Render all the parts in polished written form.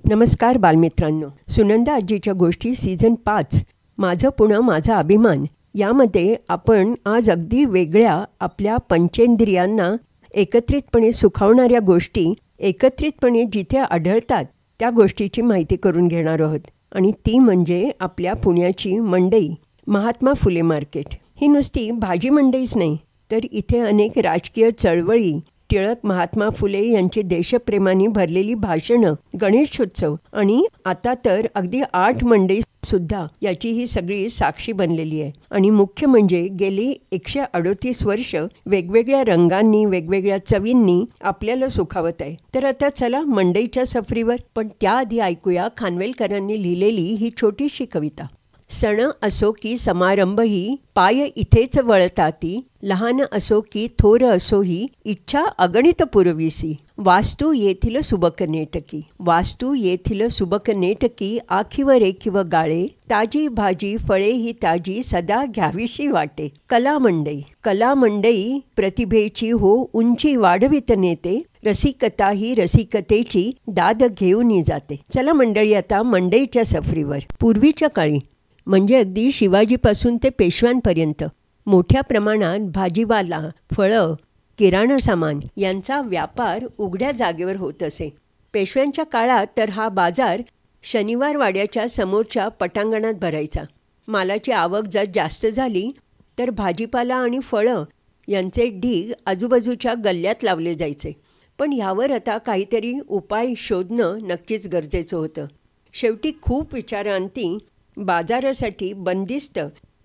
नमस्कार बालमित्रांनो, सुनंदा आजीच्या गोष्टी सीझन 5 माझं पुणं माझा अभिमान यामध्ये आपण आज अगदी वेगळ्या आपल्या पंचेंद्रियांना एकत्रितपणे सुखावणाऱ्या गोष्टी एकत्रितपणे जिथे आढळतात त्या गोष्टीची माहिती करून घेणार आहोत. आणि ती म्हणजे आपल्या पुण्याची मंडई महात्मा फुले मार्केट. ही नुसती भाजी मंडईच नाही, तर इथे अनेक राजकीय चळवळी, टिळक महात्मा फुले यांची देशप्रेमाने भरलेली भाषणं, गणेशोत्सव आणि आता तर अगदी 8 मंडई सुद्धा याची ही सगळी साक्षी बनलेली आहे. आणि मुख्य म्हणजे गेली 138 वर्ष वेगवेगळ्या रंगांनी वेगवेगळ्या चवींनी आपल्याला सुखावत आहे. तर आता चला मंडईच्या सफरीवर. पण त्याआधी ऐकूया खानवेलकरांनी लिहिलेली ही छोटीशी कविता. सण असो की समारंभही पाय इथेच वळताती, लहान असो की थोर असोही इच्छा अगणित पुरविसी. वास्तू येथील सुबक नेटकी, वास्तू येथील सुबक नेटकी, आखीवर एकीव गाळे, ताजी भाजी फळे ही ताजी सदा घ्यावीशी वाटे. कला मंडई, कला मंडई प्रतिभेची हो उंची वाढवित नेते, रसिकता ही रसिकतेची दाद घेऊन जाते. चला मंडळी, आता मंडईच्या सफरीवर. पूर्वीच्या काळी म्हणजे अगदी शिवाजीपासून ते पेशव्यांपर्यंत मोठ्या प्रमाणात भाजीवाला, फळं, किराणा सामान यांचा व्यापार उघड्या जागेवर होत असे. पेशव्यांच्या काळात तर हा बाजार शनिवार वाड्याच्या समोरच्या पटांगणात भरायचा. मालाची आवक जर जास्त झाली तर भाजीपाला आणि फळं यांचे ढीग आजूबाजूच्या गल्ल्यात लावले जायचे. पण ह्यावर आता काहीतरी उपाय शोधणं नक्कीच गरजेचं होतं. शेवटी खूप विचारांती बाजारासाठी बंदिस्त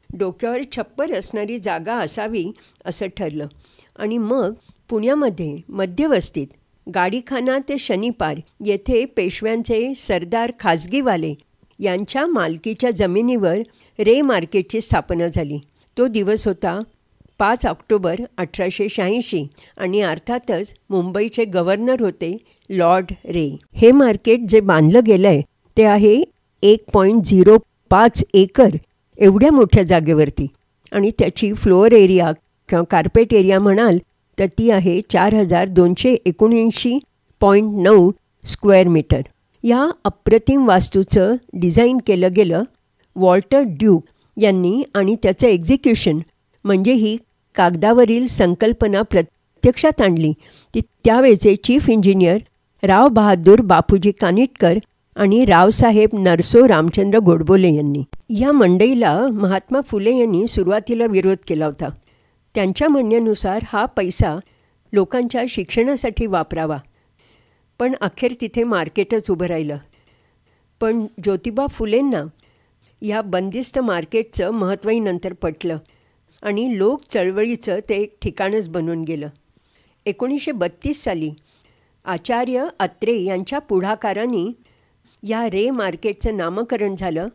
डोक्यावर छप्पर असणारी जागा असावी असं ठरलं. आणि मग पुण्यामध्ये मध्यवस्तीत गाडीखाना ते शनिपार येथे पेशव्यांचे सरदार खाजगीवाले यांच्या मालकीच्या जमिनीवर रे मार्केटची स्थापना झाली. तो दिवस होता 5 ऑक्टोबर 1886 आणि अर्थातच मुंबईचे गव्हर्नर होते लॉर्ड रे. हे मार्केट जे बांधलं गेलं आहे ते आहे 1.05 एकर एवढ्या मोठ्या जागेवरती. आणि त्याची फ्लोअर एरिया किंवा कार्पेट एरिया म्हणाल तर ती आहे 4279.9 स्क्वेअर मीटर. या अप्रतिम वास्तूचं डिझाईन केलं गेलं वॉल्टर ड्यूक यांनी आणि त्याचं एक्झिक्युशन म्हणजे ही कागदावरील संकल्पना प्रत्यक्षात आणली ती त्यावेळचे चीफ इंजिनियर राव बहादूर बापूजी कानिटकर आणि रावसाहेब नरसो रामचंद्र गोडबोले यांनी. या मंडईला महात्मा फुले यांनी सुरुवातीला विरोध केला होता. त्यांच्या म्हणण्यानुसार हा पैसा लोकांच्या शिक्षणासाठी वापरावा. पण अखेर तिथे मार्केटच उभं राहिलं. पण ज्योतिबा फुलेंना या बंदिस्त मार्केटचं महत्त्वही नंतर पटलं आणि लोक चळवळीचं ते एक ठिकाणच बनून गेलं. 1932 साली आचार्य अत्रे यांच्या पुढाकाराने या रे मार्केटचं नामकरण झालं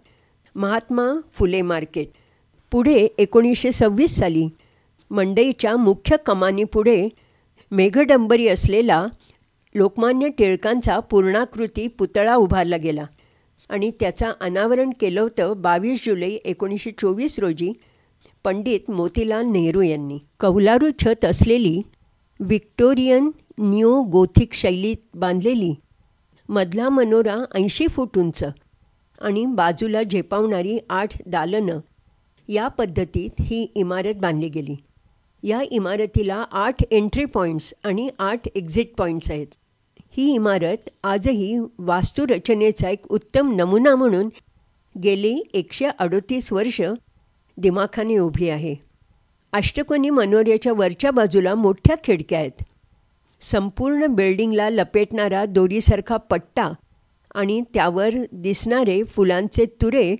महात्मा फुले मार्केट. पुढे 1926 साली मंडईच्या मुख्य कमानीपुढे मेघडंबरी असलेला लोकमान्य टिळकांचा पूर्णाकृती पुतळा उभारला गेला आणि त्याचं अनावरण केलं होतं 22 जुलै 1924 रोजी पंडित मोतीलाल नेहरू यांनी. कौलारू छत असलेली व्हिक्टोरियन न्यू गोथिक शैलीत बांधलेली, मधला मनोरा 80 फूट उंच आणि बाजूला झेपावणारी 8 दालनं या पद्धतीत ही इमारत बांधली गेली. या इमारतीला 8 एंट्री पॉईंट्स आणि 8 एक्झिट पॉईंट्स आहेत. ही इमारत आजही वास्तुरचनेचा एक उत्तम नमुना म्हणून गेली 138 वर्ष दिमाखाने उभी आहे. अष्टकोनी मनोऱ्याच्या वरच्या बाजूला मोठ्या खिडक्या आहेत. संपूर्ण बिल्डिंगला लपेटणारा दोरीसारखा पट्टा आणि त्यावर दिसणारे फुलांचे तुरे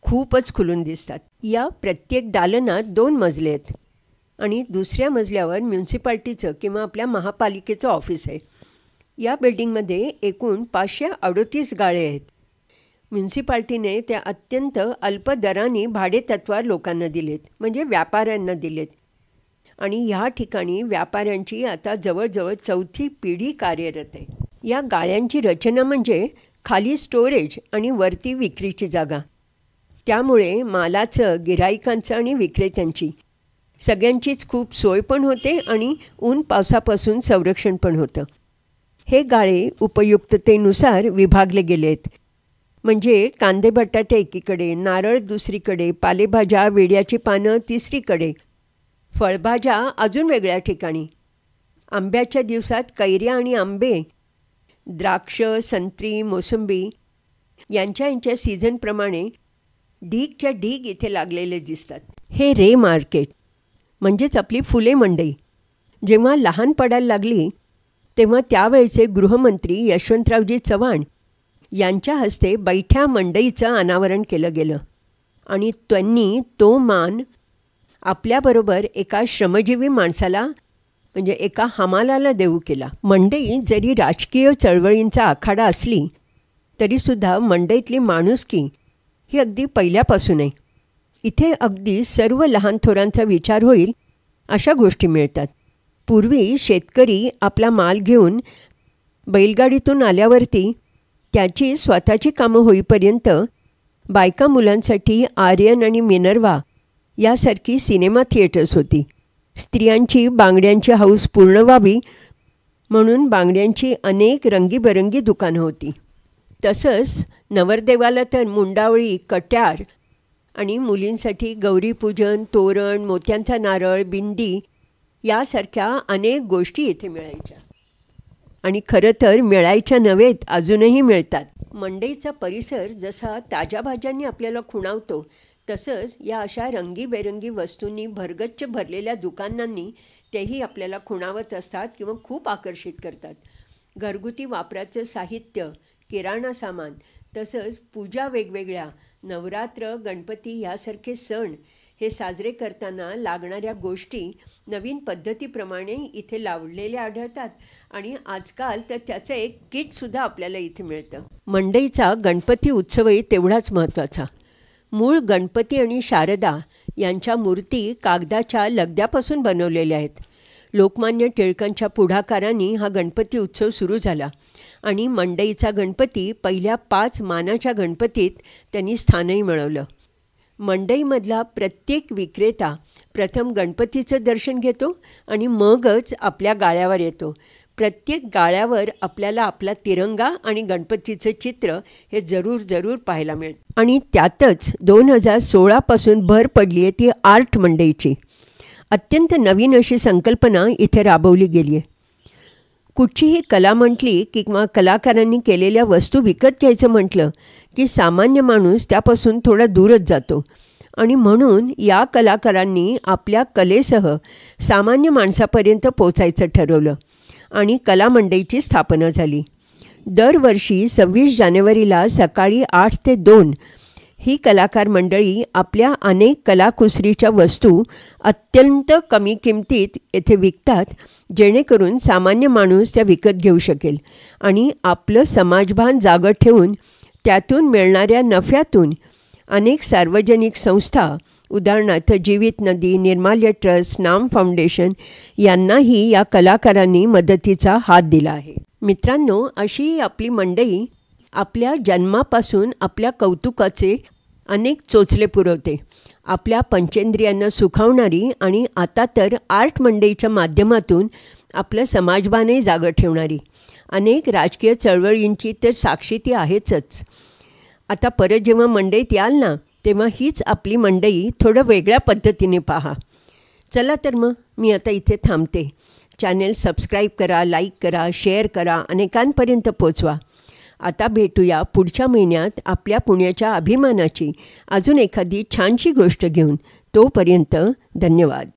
खूपच खुलून दिसतात. या प्रत्येक दालनात 2 मजले आहेत आणि दुसऱ्या मजल्यावर म्युन्सिपाल्टीचं किंवा आपल्या महापालिकेचं ऑफिस आहे. या बिल्डिंगमध्ये एकूण 538 गाळे आहेत. म्युन्सिपाल्टीने त्या अत्यंत अल्प दराने भाडेतत्त्वावर लोकांना दिलेत, म्हणजे व्यापाऱ्यांना दिलेत. आणि ह्या ठिकाणी व्यापाऱ्यांची आता जवळजवळ 4थी पिढी कार्यरत आहे. या गाळ्यांची रचना म्हणजे खाली स्टोरेज आणि वरती विक्रीची जागा. त्यामुळे मालाचं, गिऱ्हाईकांचं आणि विक्रेत्यांची सगळ्यांचीच खूप सोय पण होते आणि ऊन पावसापासून संरक्षण पण होतं. हे गाळे उपयुक्ततेनुसार विभागले गेले आहेत. म्हणजे कांदे बटाटे एकीकडे, नारळ दुसरीकडे, पालेभाज्या वेड्याची पानं तिसरीकडे, फळभाज्या अजून वेगळ्या ठिकाणी. आंब्याच्या दिवसात कैऱ्या आणि आंबे, द्राक्ष, संत्री, मोसंबी यांच्या सीझनप्रमाणे ढीगच्या ढीग इथे लागलेले दिसतात. हे रे मार्केट म्हणजेच आपली फुले मंडई जेव्हा लहान पडायला लागली तेव्हा त्यावेळचे गृहमंत्री यशवंतरावजी चव्हाण यांच्या हस्ते बैठ्या मंडईचं अनावरण केलं गेलं आणि त्यांनी तो मान आपल्याबरोबर एका श्रमजीवी माणसाला म्हणजे एका हमालाला देऊ केला. मंडई जरी राजकीय चळवळींचा आखाडा असली तरीसुद्धा मंडईतली माणुसकी ही अगदी पहिल्यापासून आहे. इथे अगदी सर्व लहान थोरांचा विचार होईल अशा गोष्टी मिळतात. पूर्वी शेतकरी आपला माल घेऊन बैलगाडीतून आल्यावरती त्याची स्वतःची कामं होईपर्यंत बायका मुलांसाठी आर्यन आणि मिनर्वा यासारखी सिनेमा थिएटर्स होती. स्त्रियांची बांगड्यांची हौस पूर्ण व्हावी म्हणून बांगड्यांची अनेक रंगीबेरंगी दुकानं होती. तसंच नवरदेवाला तर मुंडावळी, कट्यार आणि मुलींसाठी गौरीपूजन, तोरण, मोत्यांचा नारळ, बिंदी यासारख्या अनेक गोष्टी इथे मिळायच्या. आणि खरं तर मिळायच्या नव्हेत, अजूनही मिळतात. मंडईचा परिसर जसा ताज्या भाज्यांनी आपल्याला खुणावतो तसंच या अशा रंगीबेरंगी वस्तूंनी भरगच्च भरलेल्या दुकानांनी तेही आपल्याला खुणावत असतात किंवा खूप आकर्षित करतात. घरगुती वापराचं साहित्य, किराणा सामान तसंच पूजा वेगवेगळ्या, नवरात्र, गणपती यासारखे सण हे साजरे करताना लागणाऱ्या गोष्टी नवीन पद्धतीप्रमाणे इथे लावलेल्या आढळतात आणि आजकाल तर त्याचं एक किटसुद्धा आपल्याला इथे मिळतं. मंडईचा गणपती उत्सवही तेवढाच महत्त्वाचा. मूळ गणपती आणि शारदा यांच्या मूर्ती कागदाच्या लगद्यापासून बनवलेल्या आहेत. लोकमान्य टिळकांच्या पुढाकाराने हा गणपती उत्सव सुरू झाला आणि मंडईचा गणपती पहिल्या 5 मानाच्या गणपतीत त्यांनी स्थानही मिळवलं. मंडईमधला प्रत्येक विक्रेता प्रथम गणपतीचं दर्शन घेतो आणि मगच आपल्या गाळ्यावर येतो. प्रत्येक गाळ्यावर आपल्याला आपला तिरंगा आणि गणपतीचं चित्र हे जरूर पाहायला मिळतं. आणि त्यातच 2016पासून भर पडली आहे ती आर्ट मंडईची. अत्यंत नवीन अशी संकल्पना इथे राबवली गेली आहे. कुठचीही कला म्हटली किंवा कलाकारांनी केलेल्या वस्तू विकत घ्यायचं म्हटलं की सामान्य माणूस त्यापासून थोडा दूरच जातो आणि म्हणून या कलाकारांनी आपल्या कलेसह सामान्य माणसापर्यंत पोचायचं ठरवलं आणि कला मंडईची स्थापना झाली. दरवर्षी 26 जानेवारीला सकाळी 8 ते 2 ही कलाकार मंडळी आपल्या अनेक कलाकुसरीच्या वस्तू अत्यंत कमी किमतीत येथे विकतात, जेणेकरून सामान्य माणूस त्या विकत घेऊ शकेल आणि आपलं समाजभान जागं ठेवून त्यातून मिळणाऱ्या नफ्यातून अनेक सार्वजनिक संस्था उदाहरणार्थ जीवित नदी, निर्माल्य ट्रस्ट, नाम फाउंडेशन यांनाही या कलाकारांनी मदतीचा हात दिला आहे. मित्रांनो, अशी आपली मंडई आपल्या जन्मापासून आपल्या कौतुकाचे अनेक चोचले पुरवते. आपल्या पंचेंद्रियांना सुखावणारी आणि आता तर आर्ट मंडईच्या माध्यमातून आपलं समाजभानही जागं ठेवणारी. अनेक राजकीय चळवळींची तर साक्षी ती आहेच. आता परत जेव्हा मंडईत याल ना तेव्हा हीच आपली मंडई थोडं वेगळ्या पद्धतीने पहा. चला तर मग मी आता इथे थांबते. चॅनेल सबस्क्राईब करा, लाईक करा, शेअर करा, अनेकांपर्यंत पोचवा. आता भेटूया पुढच्या महिन्यात आपल्या पुण्याच्या अभिमानाची अजून एखादी छानशी गोष्ट घेऊन. तोपर्यंत धन्यवाद.